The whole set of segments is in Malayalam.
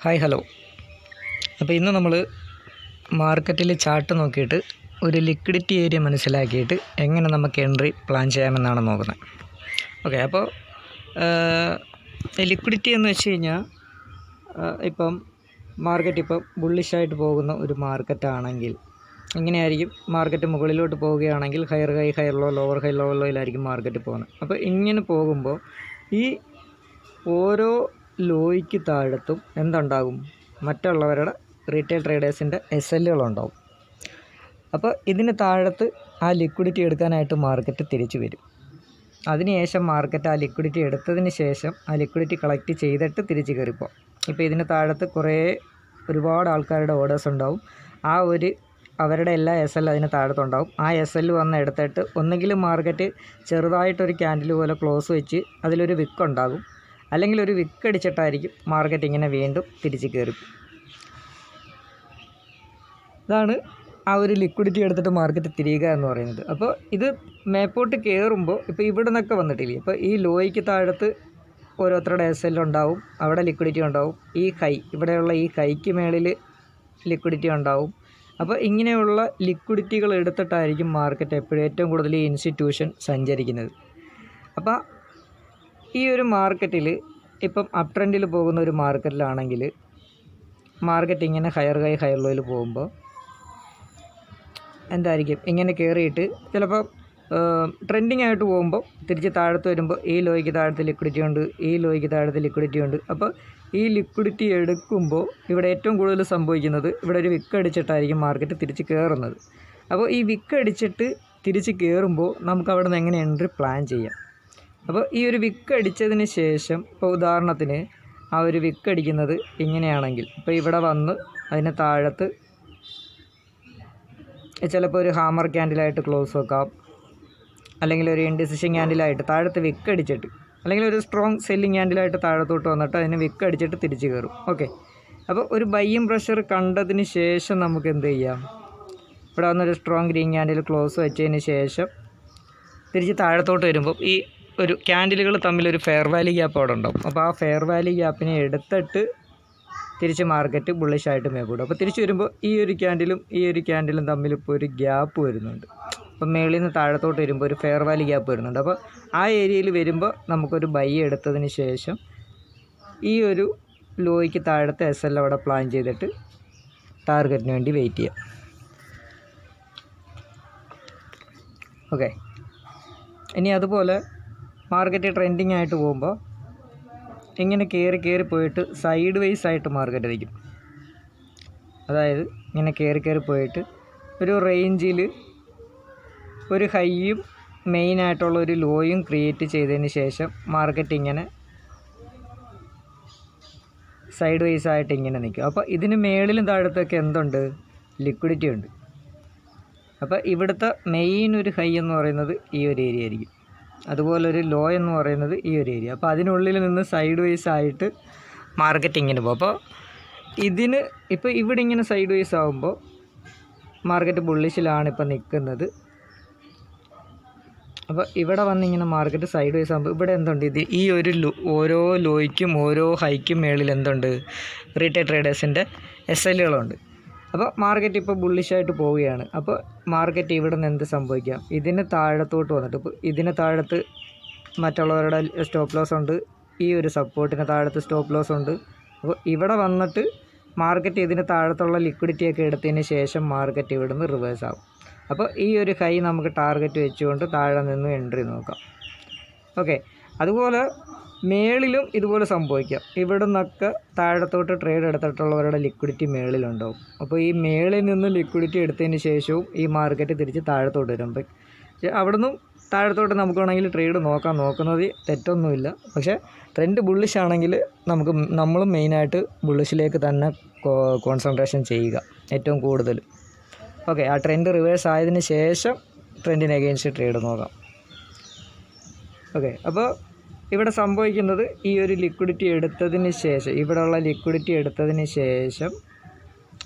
Hi hello. അപ്പോൾ ഇന്ന് നമ്മൾ മാർക്കറ്റിൽ ചാർട്ട് നോക്കിയിട്ട് ഒരു ലിക്വിഡിറ്റി ഏരിയ മനസ്സിലാക്കിയിട്ട് എങ്ങനെ നമുക്ക് എൻട്രി പ്ലാൻ ചെയ്യാമെന്നാണ് നോക്കുന്നത്. ഓക്കെ, അപ്പോൾ ലിക്വിഡിറ്റി എന്ന് വെച്ച് കഴിഞ്ഞാൽ ഇപ്പം മാർക്കറ്റ് ഇപ്പം ബുള്ളിഷായിട്ട് പോകുന്ന ഒരു മാർക്കറ്റാണെങ്കിൽ ഇങ്ങനെയായിരിക്കും. മാർക്കറ്റ് മുകളിലോട്ട് പോവുകയാണെങ്കിൽ higher high higher low lower high lower ലോയിലായിരിക്കും മാർക്കറ്റ് പോകുന്നത്. അപ്പോൾ ഇങ്ങനെ പോകുമ്പോൾ ഈ ഓരോ ലോയ്ക്ക് താഴത്തും എന്തുണ്ടാകും? മറ്റുള്ളവരുടെ റീറ്റെയിൽ ട്രേഡേഴ്സിൻ്റെ SLകളുണ്ടാവും. അപ്പോൾ ഇതിന് താഴത്ത് ആ ലിക്വിഡിറ്റി എടുക്കാനായിട്ട് മാർക്കറ്റ് തിരിച്ചു വരും. അതിനുശേഷം മാർക്കറ്റ് ആ ലിക്വിഡിറ്റി എടുത്തതിന് ശേഷം ആ ലിക്വിഡിറ്റി കളക്ട് ചെയ്തിട്ട് തിരിച്ച് കയറിപ്പോൾ. ഇപ്പോൾ ഇതിന് താഴത്ത് ഒരുപാട് ആൾക്കാരുടെ ഓർഡേഴ്സ് ഉണ്ടാവും. അവരുടെ എല്ലാ SL അതിന് താഴത്തുണ്ടാവും. ആ SL വന്ന് എടുത്തിട്ട് ഒന്നുകിൽ മാർക്കറ്റ് ചെറുതായിട്ടൊരു ക്യാൻഡിൽ പോലെ ക്ലോസ് വെച്ച് അതിലൊരു വിക്ക് ഉണ്ടാകും, അല്ലെങ്കിൽ ഒരു വിക്ക് അടിച്ചിട്ടായിരിക്കും മാർക്കറ്റ് ഇങ്ങനെ വീണ്ടും തിരിച്ച് കയറി. ഇതാണ് ആ ഒരു ലിക്വിഡിറ്റി എടുത്തിട്ട് മാർക്കറ്റ് തിരിയുക എന്ന് പറയുന്നത്. അപ്പോൾ ഇത് മേപ്പോട്ട് കയറുമ്പോൾ ഇപ്പോൾ ഇവിടെ നിന്നൊക്കെ വന്നിട്ടില്ലേ, ഇപ്പോൾ ഈ ലോയ്ക്ക് താഴത്ത് ഓരോരുത്തരുടെ SL ഉണ്ടാവും, അവിടെ ലിക്വിഡിറ്റി ഉണ്ടാവും. ഈ ഹൈ, ഇവിടെയുള്ള ഈ ഹൈക്ക് മേളിൽ ലിക്വിഡിറ്റി ഉണ്ടാവും. അപ്പോൾ ഇങ്ങനെയുള്ള ലിക്വിഡിറ്റികൾ എടുത്തിട്ടായിരിക്കും മാർക്കറ്റ് എപ്പോഴും ഏറ്റവും കൂടുതൽ ഈ ഇൻസ്റ്റിറ്റ്യൂഷൻ സഞ്ചരിക്കുന്നത്. അപ്പോൾ ഈ ഒരു മാർക്കറ്റിൽ ഇപ്പം അപ് ട്രെൻഡിൽ പോകുന്ന ഒരു മാർക്കറ്റിലാണെങ്കിൽ മാർക്കറ്റ് ഇങ്ങനെ ഹയർ ഹൈ ഹയർ ലോയിൽ പോകുമ്പോൾ എന്തായിരിക്കും? ഇങ്ങനെ കയറിയിട്ട് ചിലപ്പോൾ ട്രെൻഡിങ് ആയിട്ട് പോകുമ്പോൾ തിരിച്ച് താഴത്ത് വരുമ്പോൾ ഈ ലോയ്ക്ക് താഴത്ത് ലിക്വിഡിറ്റി ഉണ്ട്, ഈ ലോയ്ക്ക് താഴത്ത് ലിക്വിഡിറ്റി ഉണ്ട്. അപ്പോൾ ഈ ലിക്വിഡിറ്റി എടുക്കുമ്പോൾ ഇവിടെ ഏറ്റവും കൂടുതൽ സംഭവിക്കുന്നത് ഇവിടെ ഒരു വിക്ക് അടിച്ചിട്ടായിരിക്കും മാർക്കറ്റ് തിരിച്ച് കയറുന്നത്. അപ്പോൾ ഈ വിക്ക് അടിച്ചിട്ട് തിരിച്ച് കയറുമ്പോൾ നമുക്ക് അവിടെ നിന്ന് എങ്ങനെ എൻട്രി പ്ലാൻ ചെയ്യാം? അപ്പോൾ ഈ ഒരു വിക്ക് അടിച്ചതിന് ശേഷം, ഇപ്പോൾ ഉദാഹരണത്തിന് ആ ഒരു വിക്ക് അടിക്കുന്നത് ഇങ്ങനെയാണെങ്കിൽ, ഇപ്പോൾ ഇവിടെ വന്ന് അതിന് താഴത്ത് ചിലപ്പോൾ ഒരു ഹാമർ ക്യാൻഡിലായിട്ട് ക്ലോസ് വെക്കാം, അല്ലെങ്കിൽ ഒരു ഇൻഡിസിഷൻ ക്യാൻഡിലായിട്ട് താഴത്ത് വിക്ക് അടിച്ചിട്ട്, അല്ലെങ്കിൽ ഒരു സ്ട്രോങ് സെല്ലിങ് ക്യാൻഡിലായിട്ട് താഴത്തോട്ട് വന്നിട്ട് അതിന് വിക്ക് അടിച്ചിട്ട് തിരിച്ച് കയറും. ഓക്കെ, അപ്പോൾ ഒരു ബൈയിങ് പ്രഷർ കണ്ടതിന് ശേഷം നമുക്ക് എന്ത് ചെയ്യാം? ഇവിടെ വന്നൊരു സ്ട്രോങ് ഗ്രീൻ ക്യാൻഡിൽ ക്ലോസ് വെച്ചതിന് ശേഷം തിരിച്ച് താഴത്തോട്ട് വരുമ്പോൾ ഈ ഒരു ക്യാൻഡിലുകൾ തമ്മിലൊരു ഫെയർ വാല്യൂ ഗ്യാപ്പ് അവിടെ ഉണ്ടാവും. അപ്പോൾ ആ ഫെയർ വാല്യൂ ഗ്യാപ്പിനെ എടുത്തിട്ട് തിരിച്ച് മാർക്കറ്റ് ബുള്ളിഷായിട്ട് മേപ്പോട്ടും. അപ്പോൾ തിരിച്ച് വരുമ്പോൾ ഈ ഒരു ക്യാൻഡിലും തമ്മിൽ ഇപ്പോൾ ഒരു ഗ്യാപ്പ് വരുന്നുണ്ട്. അപ്പോൾ മേളിൽ നിന്ന് താഴത്തോട്ട് വരുമ്പോൾ ഒരു ഫെയർ വാല്യൂ ഗ്യാപ്പ് വരുന്നുണ്ട്. അപ്പോൾ ആ ഏരിയയിൽ വരുമ്പോൾ നമുക്കൊരു ബൈ എടുത്തതിന് ശേഷം ഈ ഒരു ലോയ്ക്ക് താഴത്തെ SL അവിടെ പ്ലാൻ ചെയ്തിട്ട് ടാർഗറ്റിന് വേണ്ടി വെയിറ്റ് ചെയ്യാം. ഓക്കെ, ഇനി അതുപോലെ മാർക്കറ്റ് ട്രെൻഡിങ് ആയിട്ട് പോകുമ്പോൾ ഇങ്ങനെ കയറി പോയിട്ട് സൈഡ് വേസ് ആയിട്ട് മാർക്കറ്റ് നിൽക്കും. അതായത് ഇങ്ങനെ കയറി പോയിട്ട് ഒരു റേഞ്ചിൽ ഒരു ഹൈയും മെയിനായിട്ടുള്ള ഒരു ലോയും ക്രിയേറ്റ് ചെയ്തതിന് ശേഷം മാർക്കറ്റ് ഇങ്ങനെ സൈഡ് വേസ് ആയിട്ട് ഇങ്ങനെ നിൽക്കും. അപ്പോൾ ഇതിന് മേളിലും താഴത്തൊക്കെ എന്തുണ്ട്? ലിക്വിഡിറ്റി ഉണ്ട്. അപ്പോൾ ഇവിടുത്തെ മെയിൻ ഒരു ഹൈ എന്ന് പറയുന്നത് ഈ ഒരു ഏരിയ ആയിരിക്കും, അതുപോലെ ഒരു ലോ എന്ന് പറയുന്നത് ഈ ഒരു ഏരിയ. അപ്പോൾ അതിനുള്ളിൽ നിന്ന് സൈഡ് വേസ് ആയിട്ട് മാർക്കറ്റ് ഇങ്ങനെ പോകും. അപ്പോൾ ഇതിന് ഇപ്പോൾ ഇവിടെ ഇങ്ങനെ സൈഡ് വേസ് ആകുമ്പോൾ മാർക്കറ്റ് ബുള്ളിഷിലാണ് ഇപ്പോൾ നിൽക്കുന്നത്. അപ്പോൾ ഇവിടെ വന്നിങ്ങനെ മാർക്കറ്റ് സൈഡ് വേസ് ആകുമ്പോൾ ഇവിടെ എന്തുണ്ട്? ഈ ഒരു ഓരോ ലോയ്ക്കും ഓരോ ഹൈക്കും മേളിൽ എന്തുണ്ട്? റീറ്റെയിൽ ട്രേഡേഴ്സിൻ്റെ SLകളുണ്ട്. അപ്പോൾ മാർക്കറ്റ് ഇപ്പോൾ ബുള്ളിഷായിട്ട് പോവുകയാണ്. അപ്പോൾ മാർക്കറ്റ് ഇവിടെ നിന്ന് എന്ത് സംഭവിക്കാം? ഇതിന് താഴത്തോട്ട് വന്നിട്ട്, ഇപ്പോൾ ഇതിന് താഴത്ത് മറ്റുള്ളവരുടെ സ്റ്റോപ്പ് ലോസ് ഉണ്ട്, ഈ ഒരു സപ്പോർട്ടിന് താഴത്ത് സ്റ്റോപ്പ് ലോസ് ഉണ്ട്. അപ്പോൾ ഇവിടെ വന്നിട്ട് മാർക്കറ്റ് ഇതിന് താഴത്തുള്ള ലിക്വിഡിറ്റിയൊക്കെ എടുത്തതിന് ശേഷം മാർക്കറ്റ് ഇവിടെ നിന്ന് റിവേഴ്സ് ആകും. അപ്പോൾ ഈ ഒരു ഹൈ നമുക്ക് ടാർഗറ്റ് വെച്ചുകൊണ്ട് താഴെ നിന്ന് എൻട്രി നോക്കാം. ഓക്കെ, അതുപോലെ മേളിലും ഇതുപോലെ സംഭവിക്കാം. ഇവിടെ നിന്നൊക്കെ താഴത്തോട്ട് ട്രേഡ് എടുത്തിട്ടുള്ളവരുടെ ലിക്വിഡിറ്റി മേളിലുണ്ടാവും. അപ്പോൾ ഈ മേളിൽ നിന്ന് ലിക്വിഡിറ്റി എടുത്തതിന് ശേഷവും ഈ മാർക്കറ്റ് തിരിച്ച് താഴത്തോട്ട് വരുമ്പോൾ അവിടെ നിന്നും താഴത്തോട്ട് നമുക്ക് വേണമെങ്കിൽ ട്രേഡ് നോക്കുന്നത് തെറ്റൊന്നുമില്ല. പക്ഷേ ട്രെൻഡ് ബുള്ളിഷ് ആണെങ്കിൽ നമ്മളും മെയിനായിട്ട് ബുള്ളിഷിലേക്ക് തന്നെ കോൺസെൻട്രേഷൻ ചെയ്യുക ഏറ്റവും കൂടുതൽ. ഓക്കെ, ആ ട്രെൻഡ് റിവേഴ്സ് ആയതിന് ശേഷം ട്രെൻഡിന് അഗെയിൻസ്റ്റ് ട്രേഡ് നോക്കാം. ഓക്കെ, അപ്പോൾ ഇവിടെ സംഭവിക്കുന്നത് ഈ ഒരു ലിക്വിഡിറ്റി എടുത്തതിന് ശേഷം, ഇവിടെയുള്ള ലിക്വിഡിറ്റി എടുത്തതിന് ശേഷം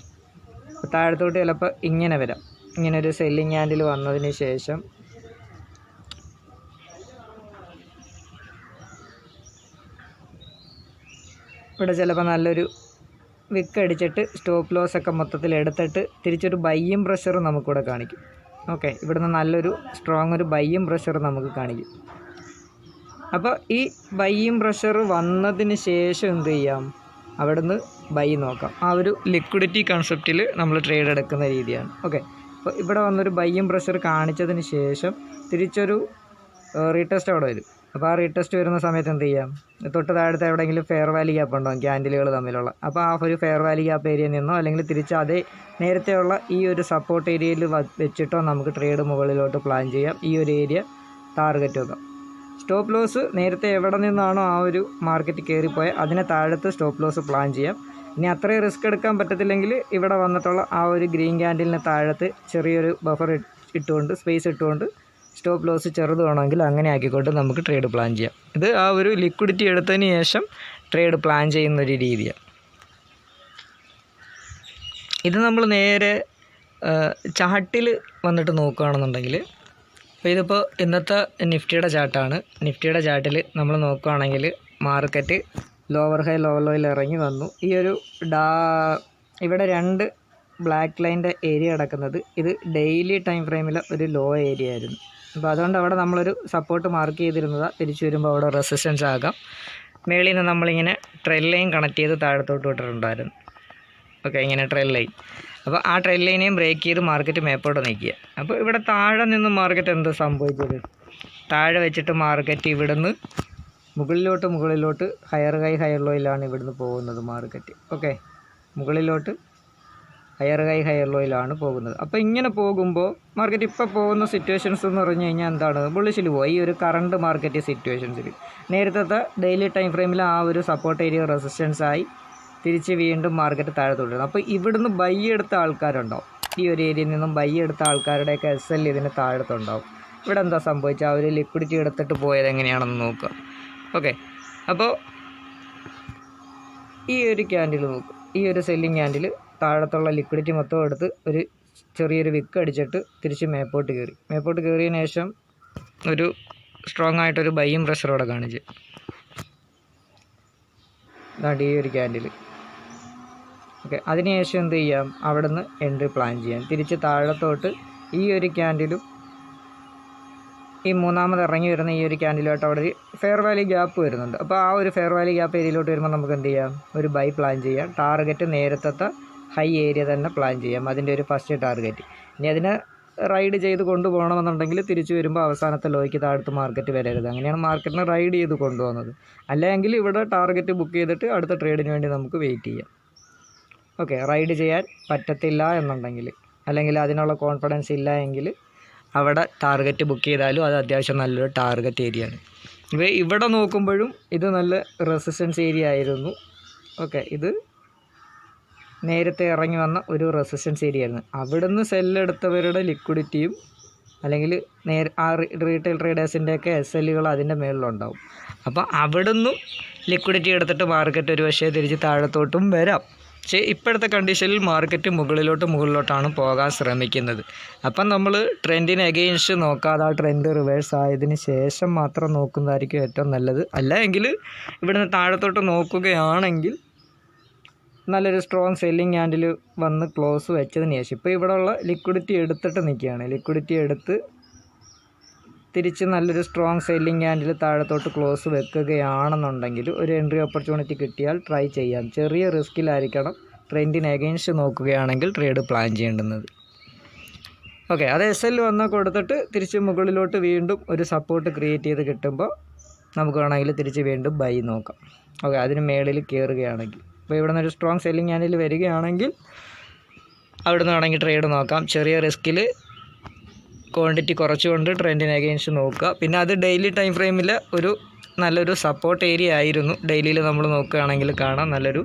താഴത്തോട്ട് ചിലപ്പോൾ ഇങ്ങനെ വരാം. ഇങ്ങനെ ഒരു സെല്ലിങ് ക്യാൻഡിൽ വന്നതിന് ശേഷം ഇവിടെ ചിലപ്പോൾ നല്ലൊരു വിക്ക് അടിച്ചിട്ട് സ്റ്റോപ്പ് ലോസ് ഒക്കെ മൊത്തത്തിൽ എടുത്തിട്ട് തിരിച്ചൊരു ബൈയും പ്രഷർ നമുക്കിവിടെ കാണിക്കും. ഓക്കെ, ഇവിടുന്ന് നല്ലൊരു സ്ട്രോങ് ഒരു ബൈയും പ്രഷർ നമുക്ക് കാണിക്കും. അപ്പോൾ ഈ ബൈയും പ്രഷർ വന്നതിന് ശേഷം എന്ത് ചെയ്യാം, അവിടുന്ന് ബൈ നോക്കാം. ആ ഒരു ലിക്വിഡിറ്റി കൺസെപ്റ്റിൽ നമ്മൾ ട്രേഡ് എടുക്കുന്ന രീതിയാണ്. ഓക്കെ, അപ്പോൾ ഇവിടെ വന്നൊരു ബൈയും പ്രഷർ കാണിച്ചതിന് ശേഷം തിരിച്ചൊരു റീടെസ്റ്റ് അവിടെ വരും. അപ്പോൾ ആ റീടെസ്റ്റ് വരുന്ന സമയത്ത് എന്ത് ചെയ്യാം, തൊട്ട് താഴത്തെ എവിടെയെങ്കിലും ഫെയർ വാല്യൂ ഗ്യാപ്പ് ഉണ്ടാകും ക്യാൻഡിലുകൾ തമ്മിലുള്ള. അപ്പോൾ ആ ഒരു ഫെയർ വാല്യൂ ഗ്യാപ്പ് ഏരിയയിൽ നിന്നോ അല്ലെങ്കിൽ തിരിച്ച് അതേ നേരത്തെയുള്ള ഈ ഒരു സപ്പോർട്ട് ഏരിയയിൽ വെച്ചിട്ടോ നമുക്ക് ട്രേഡ് മുകളിലോട്ട് പ്ലാൻ ചെയ്യാം. ഈ ഒരു ഏരിയ ടാർഗറ്റ് വെക്കാം. സ്റ്റോപ്പ് ലോസ് നേരത്തെ എവിടെ നിന്നാണോ ആ ഒരു മാർക്കറ്റ് കയറിപ്പോയാൽ അതിനെ താഴത്ത് സ്റ്റോപ്പ് ലോസ് പ്ലാൻ ചെയ്യാം. ഇനി അത്രയും റിസ്ക് എടുക്കാൻ പറ്റത്തില്ലെങ്കിൽ ഇവിടെ വന്നിട്ടുള്ള ആ ഒരു ഗ്രീൻ ക്യാൻഡിലിന് താഴത്ത് ചെറിയൊരു ബഫർ ഇട്ടുകൊണ്ട് സ്പേസ് ഇട്ടുകൊണ്ട് സ്റ്റോപ്പ് ലോസ് ചെറുത് വേണമെങ്കിൽ അങ്ങനെ ആക്കിക്കൊണ്ട് നമുക്ക് ട്രേഡ് പ്ലാൻ ചെയ്യാം. ഇത് ആ ഒരു ലിക്വിഡിറ്റി എടുത്തതിന് ശേഷം ട്രേഡ് പ്ലാൻ ചെയ്യുന്നൊരു രീതിയാണ്. ഇത് നമ്മൾ നേരെ ചാർട്ടിൽ വന്നിട്ട് നോക്കുകയാണെന്നുണ്ടെങ്കിൽ, അപ്പോൾ ഇതിപ്പോൾ ഇന്നത്തെ നിഫ്റ്റിയുടെ ചാർട്ടാണ്. നിഫ്റ്റിയുടെ ചാർട്ടിൽ നമ്മൾ നോക്കുകയാണെങ്കിൽ മാർക്കറ്റ് ലോവർ ഹൈ ലോവർ ലോയിൽ ഇറങ്ങി വന്നു. ഈ ഒരു ഇവിടെ 2 ബ്ലാക്ക് ലൈൻ്റെ ഏരിയ കിടക്കുന്നത് ഇത് ഡെയിലി ടൈം ഫ്രെയിമിലെ ഒരു ലോ ഏരിയ ആയിരുന്നു. അപ്പോൾ അതുകൊണ്ട് അവിടെ നമ്മളൊരു സപ്പോർട്ട് മാർക്ക് ചെയ്തിരുന്നതാണ്. തിരിച്ചു വരുമ്പോൾ അവിടെ റെസിസ്റ്റൻസ് ആകാം. മേളിൽ നിന്ന് നമ്മളിങ്ങനെ ട്രെൽ ലൈൻ കണക്ട് ചെയ്ത് താഴത്തോട്ട് വിട്ടിട്ടുണ്ടായിരുന്നു. ഓക്കെ, ഇങ്ങനെ ട്രെൽ ലൈൻ. അപ്പോൾ ആ ട്രെൽ ലൈനെയും ബ്രേക്ക് ചെയ്ത് മാർക്കറ്റ് മേപ്പോട്ട് നിൽക്കുക. അപ്പോൾ ഇവിടെ താഴെ നിന്ന് മാർക്കറ്റ് എന്താ സംഭവിച്ചത്, താഴെ വെച്ചിട്ട് മാർക്കറ്റ് ഇവിടുന്ന് മുകളിലോട്ട് ഹയർ ഹൈ ഹയർ ലോയിലാണ് ഇവിടുന്ന് പോകുന്നത് മാർക്കറ്റ്. ഓക്കെ, മുകളിലോട്ട് ഹയർ ഹൈ ഹയർ ലോയിലാണ് പോകുന്നത്. അപ്പോൾ ഇങ്ങനെ പോകുമ്പോൾ മാർക്കറ്റ് ഇപ്പോൾ പോകുന്ന സിറ്റുവേഷൻസ് എന്ന് പറഞ്ഞു കഴിഞ്ഞാൽ എന്താണ്, ബുള്ളിഷിൽ പോയി. ഈ ഒരു കറണ്ട് മാർക്കറ്റ് സിറ്റുവേഷൻസിൽ നേരത്തെ ഡെയിലി ടൈം ഫ്രെയിമിൽ ആ ഒരു സപ്പോർട്ട് ഏരിയ റെസിസ്റ്റൻസ് ആയി തിരിച്ച് വീണ്ടും മാർക്കറ്റ് താഴത്തോട്ട്. അപ്പോൾ ഇവിടുന്ന് ബൈ എടുത്ത ആൾക്കാരുണ്ടാവും. ഈ ഒരു ഏരിയയിൽ നിന്നും ബൈ എടുത്ത ആൾക്കാരുടെയൊക്കെ SL ഇതിന് താഴത്തുണ്ടാവും. ഇവിടെ എന്താ സംഭവിച്ചാൽ അവർ ലിക്വിഡിറ്റി എടുത്തിട്ട് പോയത് എങ്ങനെയാണെന്ന് നോക്കുക. ഓക്കെ, അപ്പോൾ ഈ ഒരു ക്യാൻഡിൽ നോക്കും. ഈ ഒരു സെല്ലിങ് ക്യാൻഡിൽ താഴത്തുള്ള ലിക്വിഡിറ്റി മൊത്തം എടുത്ത് ഒരു ചെറിയൊരു വിക്ക് അടിച്ചിട്ട് തിരിച്ച് മേപ്പോട്ട് കയറിയതിന് ശേഷം ഒരു സ്ട്രോങ് ആയിട്ടൊരു ബൈയും പ്രഷറോടെ കാണിച്ച് അതാണ്ട് ഈ ഒരു ക്യാൻഡിൽ. ഓക്കെ, അതിനുശേഷം എന്ത് ചെയ്യാം, അവിടെ നിന്ന് എൻട്രി പ്ലാൻ ചെയ്യാം. തിരിച്ച് താഴത്തോട്ട് ഈ ഒരു ക്യാൻഡിലും ഈ മൂന്നാമത് ഇറങ്ങി വരുന്ന ഈ ഒരു ക്യാൻഡിലുമായിട്ട് അവിടെ ഒരു ഫെയർ വാല്യൂ ഗ്യാപ്പ് വരുന്നുണ്ട്. അപ്പോൾ ആ ഒരു ഫെയർ വാല്യൂ ഗ്യാപ്പ് ഏരിയയിലോട്ട് വരുമ്പോൾ നമുക്ക് എന്ത് ചെയ്യാം, ഒരു ബൈ പ്ലാൻ ചെയ്യാം. ടാർഗറ്റ് നേരത്തെ ഹൈ ഏരിയ തന്നെ പ്ലാൻ ചെയ്യാം, അതിൻ്റെ ഒരു ഫസ്റ്റ് ടാർഗറ്റ്. ഇനി അതിനെ റൈഡ് ചെയ്ത് കൊണ്ടുപോകണമെന്നുണ്ടെങ്കിൽ തിരിച്ചു വരുമ്പോൾ അവസാനത്തെ ലോയ്ക്ക് താഴത്ത് മാർക്കറ്റ് വരരുത്. അങ്ങനെയാണ് മാർക്കറ്റിനെ റൈഡ് ചെയ്ത് കൊണ്ടുപോകുന്നത്. അല്ലെങ്കിൽ ഇവിടെ ടാർഗറ്റ് ബുക്ക് ചെയ്തിട്ട് അടുത്ത ട്രേഡിന് വേണ്ടി നമുക്ക് വെയിറ്റ് ചെയ്യാം. ഓക്കെ, റൈഡ് ചെയ്യാൻ പറ്റത്തില്ല എന്നുണ്ടെങ്കിൽ അല്ലെങ്കിൽ അതിനുള്ള കോൺഫിഡൻസ് ഇല്ല എങ്കിൽ അവിടെ ടാർഗറ്റ് ബുക്ക് ചെയ്താലും അത് അത്യാവശ്യം നല്ലൊരു ടാർഗറ്റ് ഏരിയയാണ്. ഇവിടെ നോക്കുമ്പോഴും ഇത് നല്ല റെസിസ്റ്റൻസ് ഏരിയ ആയിരുന്നു. ഓക്കെ, ഇത് നേരത്തെ ഇറങ്ങി വന്ന ഒരു റെസിസ്റ്റൻസ് ഏരിയ ആയിരുന്നു. അവിടുന്ന് സെല്ലെടുത്തവരുടെ ലിക്വിഡിറ്റിയും അല്ലെങ്കിൽ ആ റീറ്റെയിൽ ട്രേഡേഴ്സിൻ്റെയൊക്കെ SLകൾ അതിൻ്റെ മേളിലുണ്ടാവും. അപ്പോൾ അവിടുന്ന് ലിക്വിഡിറ്റി എടുത്തിട്ട് മാർക്കറ്റ് ഒരു പക്ഷേ തിരിച്ച് താഴത്തോട്ടും വരാം. പക്ഷേ ഇപ്പോഴത്തെ കണ്ടീഷനിൽ മാർക്കറ്റ് മുകളിലോട്ടാണ് പോകാൻ ശ്രമിക്കുന്നത്. അപ്പം നമ്മൾ ട്രെൻഡിന് എഗെയിൻസ്റ്റ് നോക്കാതെ ആ ട്രെൻഡ് റിവേഴ്സ് ആയതിന് ശേഷം മാത്രം നോക്കുന്നതായിരിക്കും ഏറ്റവും നല്ലത്. അല്ലെങ്കിൽ ഇവിടുന്ന് താഴത്തോട്ട് നോക്കുകയാണെങ്കിൽ നല്ലൊരു സ്ട്രോങ് സെല്ലിങ് ക്യാൻഡിൽ വന്ന് ക്ലോസ് വെച്ചതിന് ശേഷം ഇപ്പോൾ ഇവിടെയുള്ള ലിക്വിഡിറ്റി എടുത്തിട്ട് നിൽക്കുകയാണ്. ലിക്വിഡിറ്റി എടുത്ത് തിരിച്ച് നല്ലൊരു സ്ട്രോങ് സെല്ലിങ് ക്യാൻഡിൽ താഴത്തോട്ട് ക്ലോസ് വെക്കുകയാണെന്നുണ്ടെങ്കിൽ ഒരു എൻട്രി ഓപ്പർച്യൂണിറ്റി കിട്ടിയാൽ ട്രൈ ചെയ്യാം. ചെറിയ റിസ്കിലായിരിക്കണം ട്രെൻഡിന് എഗെയിൻസ്റ്റ് നോക്കുകയാണെങ്കിൽ ട്രേഡ് പ്ലാൻ ചെയ്യേണ്ടുന്നത്. ഓക്കെ, അത് SL വന്നാൽ കൊടുത്തിട്ട് തിരിച്ച് മുകളിലോട്ട് വീണ്ടും ഒരു സപ്പോർട്ട് ക്രിയേറ്റ് ചെയ്ത് കിട്ടുമ്പോൾ നമുക്ക് വേണമെങ്കിൽ തിരിച്ച് വീണ്ടും ബൈ നോക്കാം. ഓക്കെ, അതിന് മേളിൽ കയറുകയാണെങ്കിൽ അപ്പോൾ ഇവിടെ നിന്നൊരു സ്ട്രോങ് സെല്ലിങ് ക്യാൻഡിൽ വരികയാണെങ്കിൽ അവിടെ നിന്ന് വേണമെങ്കിൽ ട്രേഡ് നോക്കാം. ചെറിയ റിസ്കിൽ ക്വാണ്ടിറ്റി കുറച്ചുകൊണ്ട് ട്രെൻഡിന് അഗെയിൻസ്റ്റ് നോക്കുക. പിന്നെ അത് ഡെയിലി ടൈം ഫ്രെയിമിൽ ഒരു നല്ലൊരു സപ്പോർട്ട് ഏരിയ ആയിരുന്നു. ഡെയിലിയിൽ നമ്മൾ നോക്കുകയാണെങ്കിൽ കാണാം നല്ലൊരു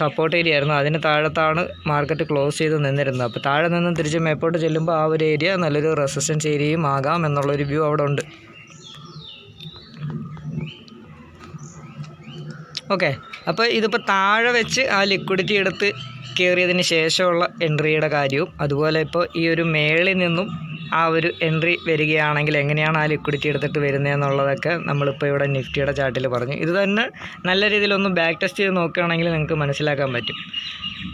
സപ്പോർട്ട് ഏരിയ ആയിരുന്നു. അതിന് താഴത്താണ് മാർക്കറ്റ് ക്ലോസ് ചെയ്ത് നിന്നിരുന്നത്. അപ്പോൾ താഴെ നിന്നും തിരിച്ച് മേപ്പോട്ട് ചെല്ലുമ്പോൾ ആ ഒരു ഏരിയ നല്ലൊരു റെസിസ്റ്റൻസ് ഏരിയയും ആകാം എന്നുള്ളൊരു വ്യൂ അവിടെ ഉണ്ട്. ഓക്കെ, അപ്പോൾ ഇതിപ്പോൾ താഴെ വെച്ച് ആ ലിക്വിഡിറ്റി എടുത്ത് കയറിയതിന് ശേഷമുള്ള എൻട്രിയുടെ കാര്യവും അതുപോലെ ഇപ്പോൾ ഈ ഒരു മേളിൽ നിന്നും ആ ഒരു എൻട്രി വരികയാണെങ്കിൽ എങ്ങനെയാണ് ആ ലിക്വിഡിറ്റി എടുത്തിട്ട് വരുന്നതെന്നുള്ളതൊക്കെ നമ്മളിപ്പോൾ ഇവിടെ നിഫ്റ്റിയുടെ ചാർട്ടിൽ പറഞ്ഞു. ഇത് തന്നെ നല്ല രീതിയിലൊന്ന് ബാക്ക് ടെസ്റ്റ് ചെയ്ത് നോക്കുകയാണെങ്കിൽ നിങ്ങൾക്ക് മനസ്സിലാക്കാൻ പറ്റും.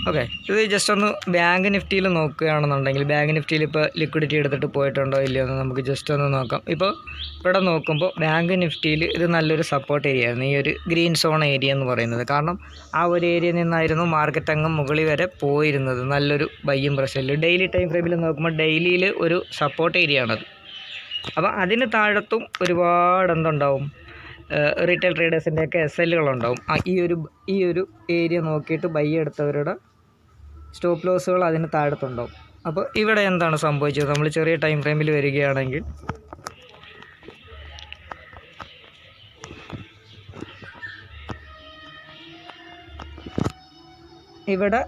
ഓക്കെ, ഇത് ജസ്റ്റ് ഒന്ന് ബാങ്ക് നിഫ്റ്റിയിൽ നോക്കുകയാണെന്നുണ്ടെങ്കിൽ ബാങ്ക് നിഫ്റ്റിയിൽ ഇപ്പോൾ ലിക്വിഡിറ്റി എടുത്തിട്ട് പോയിട്ടുണ്ടോ ഇല്ലയോ എന്ന് നമുക്ക് ജസ്റ്റ് ഒന്ന് നോക്കാം. ഇപ്പോൾ ഇവിടെ നോക്കുമ്പോൾ ബാങ്ക് നിഫ്റ്റിയിൽ ഇത് നല്ലൊരു സപ്പോർട്ട് ഏരിയ ആയിരുന്നു, ഈ ഒരു ഗ്രീൻ സോൺ ഏരിയ എന്ന് പറയുന്നത്. കാരണം ആ ഒരു ഏരിയയിൽ നിന്നായിരുന്നു മാർക്കറ്റ് അങ്ങ് മുകളിൽ വരെ പോയിരുന്നത്, നല്ലൊരു ബൈയും പ്രഷറിൽ. ഡെയിലി ടൈം ഫ്രെയിമിൽ നോക്കുമ്പോൾ ഡെയിലിയിൽ ഒരു സപ്പോർട്ട് ഏരിയ ആണത്. അപ്പോൾ അതിന് താഴത്തും ഒരുപാട് എന്തുണ്ടാവും, റീറ്റെയിൽ ട്രേഡേഴ്സിൻ്റെയൊക്കെ SLകളുണ്ടാവും. ഈ ഒരു ഏരിയ നോക്കിയിട്ട് ബൈ എടുത്തവരുടെ സ്റ്റോപ്പ് ലോസുകൾ അതിന് താഴത്തുണ്ടാവും. അപ്പോൾ ഇവിടെ എന്താണ് സംഭവിച്ചത്, നമ്മൾ ചെറിയ ടൈം ഫ്രെയിമിൽ വരികയാണെങ്കിൽ ഇവിടെ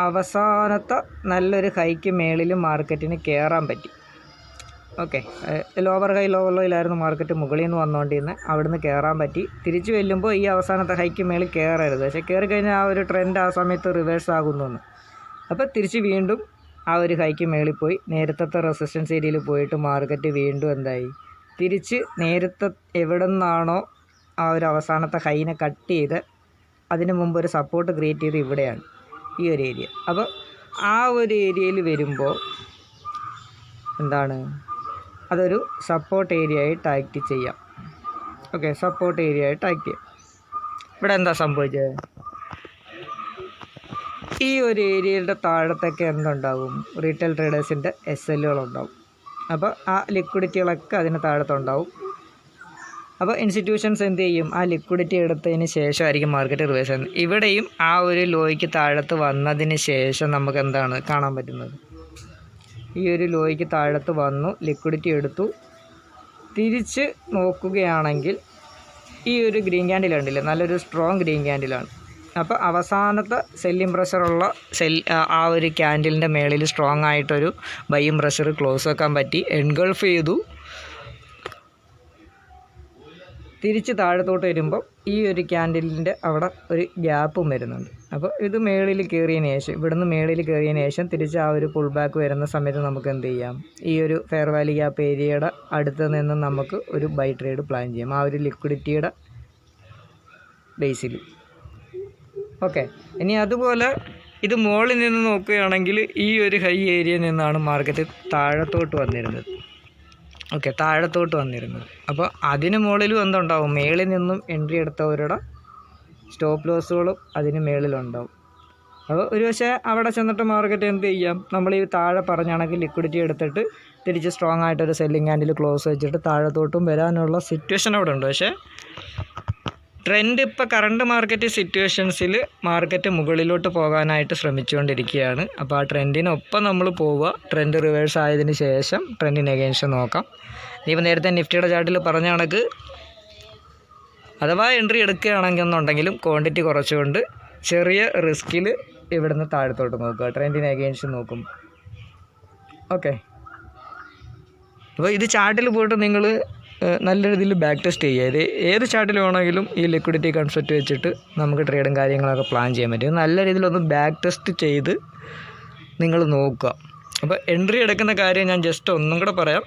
അവസാനത്തെ നല്ലൊരു ഹൈക്ക് മേളിൽ മാർക്കറ്റിന് കയറാൻ പറ്റി. ഓക്കെ, ലോവർ ഹൈ ലോവർ ലോയിലായിരുന്നു മാർക്കറ്റ് മുകളിൽ നിന്ന് വന്നുകൊണ്ടിരുന്നത്, അവിടുന്ന് കയറാൻ പറ്റി. തിരിച്ചു ചെല്ലുമ്പോൾ ഈ അവസാനത്തെ ഹൈക്ക് മേളിൽ കയറരുത്, പക്ഷേ കയറി കഴിഞ്ഞാൽ ആ ഒരു ട്രെൻഡ് ആ സമയത്ത് റിവേഴ്സ് ആകുന്നു. അപ്പോൾ തിരിച്ച് വീണ്ടും ആ ഒരു ഹൈക്ക് മേളിൽ പോയി നേരത്തെ റെസിസ്റ്റൻസ് ഏരിയയിൽ പോയിട്ട് മാർക്കറ്റ് വീണ്ടും എന്തായി, തിരിച്ച് നേരത്തെ എവിടെ നിന്നാണോ ആ ഒരു അവസാനത്തെ ഹൈനെ കട്ട് ചെയ്ത് അതിന് മുമ്പ് ഒരു സപ്പോർട്ട് ക്രിയേറ്റ് ചെയ്ത് ഇവിടെയാണ് ഈ ഒരു ഏരിയ. അപ്പോൾ ആ ഒരു ഏരിയയിൽ വരുമ്പോൾ എന്താണ്, അതൊരു സപ്പോർട്ട് ഏരിയ ആയിട്ട് ആക്ട് ചെയ്യാം. ഓക്കെ, സപ്പോർട്ട് ഏരിയ ആയിട്ട് ആക്ട് ചെയ്യാം. ഇവിടെ എന്താ സംഭവിച്ചത്, ഈ ഒരു ഏരിയയുടെ താഴത്തൊക്കെ എന്തുണ്ടാകും, റീറ്റെയിൽ ട്രേഡേഴ്സിൻ്റെ SLകളുണ്ടാവും. അപ്പോൾ ആ ലിക്വിഡിറ്റികളൊക്കെ അതിന് താഴത്തുണ്ടാവും. അപ്പോൾ ഇൻസ്റ്റിറ്റ്യൂഷൻസ് എന്ത് ചെയ്യും, ആ ലിക്വിഡിറ്റി എടുത്തതിന് ശേഷമായിരിക്കും മാർക്കറ്റ് റിവേഴ്സ് ചെയ്യുന്നത്. ഇവിടെയും ആ ഒരു ലോയ്ക്ക് താഴത്ത് വന്നതിന് ശേഷം നമുക്ക് എന്താണ് കാണാൻ പറ്റുന്നത്, ഈ ഒരു ലോയ്ക്ക് താഴത്ത് വന്നു, ലിക്വിഡിറ്റി എടുത്തു. തിരിച്ച് നോക്കുകയാണെങ്കിൽ ഈ ഒരു ഗ്രീൻ ക്യാൻഡിൽ ഉണ്ടല്ലേ, നല്ലൊരു സ്ട്രോങ് ഗ്രീൻ ക്യാൻഡിലാണ്. അപ്പോൾ അവസാനത്തെ സെല്ലിംഗ് പ്രഷറുള്ള ആ ഒരു ക്യാൻഡിലിൻ്റെ മേളിൽ സ്ട്രോങ് ആയിട്ടൊരു ബൈയും പ്രഷർ ക്ലോസ് വെക്കാൻ പറ്റി, എൻഗൾഫ് ചെയ്തു. തിരിച്ച് താഴത്തോട്ട് വരുമ്പോൾ ഈ ഒരു ക്യാൻഡിലിൻ്റെ അവിടെ ഒരു ഗ്യാപ്പും വരുന്നുണ്ട്. അപ്പോൾ ഇത് മേളിൽ കയറിയതിന് ശേഷം, ഇവിടുന്ന് മേളിൽ കയറിയതിന് ശേഷം തിരിച്ച് ആ ഒരു പുൾ ബാക്ക് വരുന്ന സമയത്ത് നമുക്ക് എന്ത് ചെയ്യാം, ഈ ഒരു ഫെയർ വാല്യൂ ഗ്യാപ്പ് ഏരിയയുടെ അടുത്ത് നിന്ന് നമുക്ക് ഒരു ബൈ ട്രേഡ് പ്ലാൻ ചെയ്യാം, ആ ഒരു ലിക്വിഡിറ്റിയുടെ ബേസിൽ. ഓക്കെ, ഇനി അതുപോലെ ഇത് മുകളിൽ നിന്ന് നോക്കുകയാണെങ്കിൽ ഈ ഒരു ഹൈ ഏരിയയിൽ നിന്നാണ് മാർക്കറ്റ് താഴത്തോട്ട് വന്നിരുന്നത്. ഓക്കെ, താഴത്തോട്ട് വന്നിരുന്നത്. അപ്പോൾ അതിന് മുകളിലും എന്തുണ്ടാവും, മേളിൽ നിന്നും എൻട്രി എടുത്തവരുടെ സ്റ്റോപ്പ് ലോസുകളും അതിന് മേളിലുണ്ടാവും. അപ്പോൾ ഒരു പക്ഷേ അവിടെ ചെന്നിട്ട് മാർക്കറ്റ് എന്ത് ചെയ്യാം, നമ്മൾ ഈ താഴെ പറഞ്ഞാണെങ്കിൽ ലിക്വിഡിറ്റി എടുത്തിട്ട് തിരിച്ച് സ്ട്രോങ് ആയിട്ടൊരു സെല്ലിംഗ് ഹാൻഡിൽ ക്ലോസ് വെച്ചിട്ട് താഴത്തോട്ടും വരാനുള്ള സിറ്റുവേഷൻ അവിടെ ഉണ്ട്. പക്ഷേ ട്രെൻഡ് ഇപ്പോൾ കറണ്ട് മാർക്കറ്റ് സിറ്റുവേഷൻസിൽ മാർക്കറ്റ് മുകളിലോട്ട് പോകാനായിട്ട് ശ്രമിച്ചുകൊണ്ടിരിക്കുകയാണ്. അപ്പോൾ ആ ട്രെൻഡിനൊപ്പം നമ്മൾ പോവുക. ട്രെൻഡ് റിവേഴ്സ് ആയതിന് ശേഷം ട്രെൻഡിന് അഗെയിൻസ്റ്റ് നോക്കാം. ഇനിയിപ്പോൾ നേരത്തെ നിഫ്റ്റിയുടെ ചാർട്ടിൽ പറഞ്ഞ കണക്ക് അഥവാ എൻട്രി എടുക്കുകയാണെന്നുണ്ടെങ്കിലും ക്വാണ്ടിറ്റി കുറച്ചുകൊണ്ട് ചെറിയ റിസ്കിൽ ഇവിടുന്ന് താഴത്തോട്ട് നോക്കുക, ട്രെൻഡിന് അഗെയിൻസ്റ്റ് നോക്കും. ഓക്കെ, അപ്പോൾ ഇത് ചാർട്ടിൽ പോയിട്ട് നിങ്ങൾ നല്ല രീതിയിൽ ബാക്ക് ടെസ്റ്റ് ചെയ്യുക. ഇത് ഏത് ചാർട്ടിൽ വേണമെങ്കിലും ഈ ലിക്വിഡിറ്റി കൺസെപ്റ്റ് വെച്ചിട്ട് നമുക്ക് ട്രേഡും കാര്യങ്ങളൊക്കെ പ്ലാൻ ചെയ്യാൻ പറ്റും. നല്ല രീതിയിലൊന്ന് ബാക്ക് ടെസ്റ്റ് ചെയ്ത് നിങ്ങൾ നോക്കുക. അപ്പോൾ എൻട്രി എടുക്കുന്ന കാര്യം ഞാൻ ജസ്റ്റ് ഒന്നും കൂടെ പറയാം.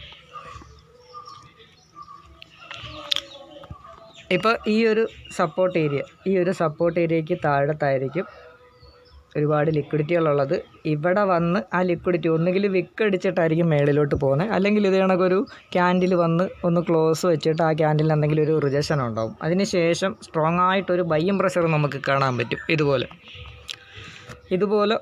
ഇപ്പോൾ ഈ ഒരു സപ്പോർട്ട് ഏരിയയ്ക്ക് താഴത്തായിരിക്കും ഒരുപാട് ലിക്വിഡിറ്റികളുള്ളത്. ഇവിടെ വന്ന് ആ ലിക്വിഡിറ്റി ഒന്നുകിൽ വിക്ക് അടിച്ചിട്ടായിരിക്കും മേളിലോട്ട് പോകുന്നത്, അല്ലെങ്കിൽ ഇത് കണക്കൊരു ക്യാൻഡിൽ വന്ന് ഒന്ന് ക്ലോസ് വെച്ചിട്ട് ആ ക്യാൻഡിലിന് എന്തെങ്കിലും ഒരു റിജക്ഷൻ ഉണ്ടാവും. അതിന് ശേഷം സ്ട്രോങ് ആയിട്ടൊരു ബൈയും പ്രഷർ നമുക്ക് കാണാൻ പറ്റും. ഇതുപോലെ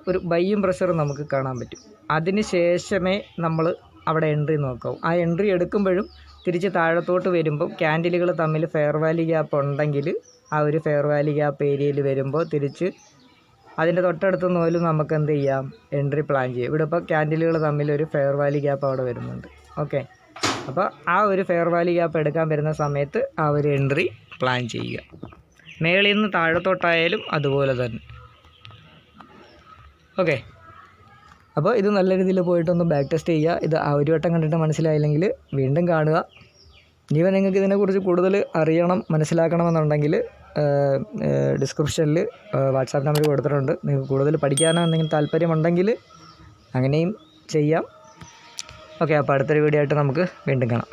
ഒരു ബൈയും പ്രഷർ നമുക്ക് കാണാൻ പറ്റും. അതിന് ശേഷമേ നമ്മൾ അവിടെ എൻട്രി നോക്കാവൂ. ആ എൻട്രി എടുക്കുമ്പോഴും തിരിച്ച് താഴത്തോട്ട് വരുമ്പം ക്യാൻഡിലുകൾ തമ്മിൽ ഫെയർ വാല്യൂ ഗ്യാപ്പ് ഉണ്ടെങ്കിൽ ആ ഒരു ഫെയർ വാല്യൂ ഗ്യാപ്പ് ഏരിയയിൽ വരുമ്പോൾ തിരിച്ച് അതിൻ്റെ തൊട്ടടുത്ത് പോലും നമുക്ക് എന്ത് ചെയ്യാം, എൻട്രി പ്ലാൻ ചെയ്യാം. ഇവിടെ ഇപ്പോൾ ക്യാൻഡിലുകൾ തമ്മിൽ ഒരു ഫെയർ വാല്യൂ ഗ്യാപ്പ് അവിടെ വരുന്നുണ്ട്. ഓക്കെ, അപ്പോൾ ആ ഒരു ഫെയർ വാല്യൂ ഗ്യാപ്പ് എടുക്കാൻ വരുന്ന സമയത്ത് ആ ഒരു എൻട്രി പ്ലാൻ ചെയ്യുക. മേളിൽ നിന്ന് താഴത്തോട്ടായാലും അതുപോലെ തന്നെ. ഓക്കെ, അപ്പോൾ ഇത് നല്ല രീതിയിൽ പോയിട്ടൊന്ന് ബാക്ക് ടെസ്റ്റ് ചെയ്യുക. ഇത് ആ ഒരു വട്ടം കണ്ടിട്ട് മനസ്സിലായില്ലെങ്കിൽ വീണ്ടും കാണുക. ഇനിയിപ്പോൾ നിങ്ങൾക്ക് ഇതിനെക്കുറിച്ച് കൂടുതൽ അറിയണം, മനസ്സിലാക്കണമെന്നുണ്ടെങ്കിൽ ഡിസ്ക്രിപ്ഷനിൽ വാട്സാപ്പ് നമ്പർ കൊടുത്തിട്ടുണ്ട്. നിങ്ങൾക്ക് കൂടുതൽ പഠിക്കാനോ എന്തെങ്കിലും താല്പര്യമുണ്ടെങ്കിൽ അങ്ങനെയും ചെയ്യാം. ഓക്കെ, അപ്പോൾ അടുത്തൊരു വീഡിയോ ആയിട്ട് നമുക്ക് വീണ്ടും കാണാം.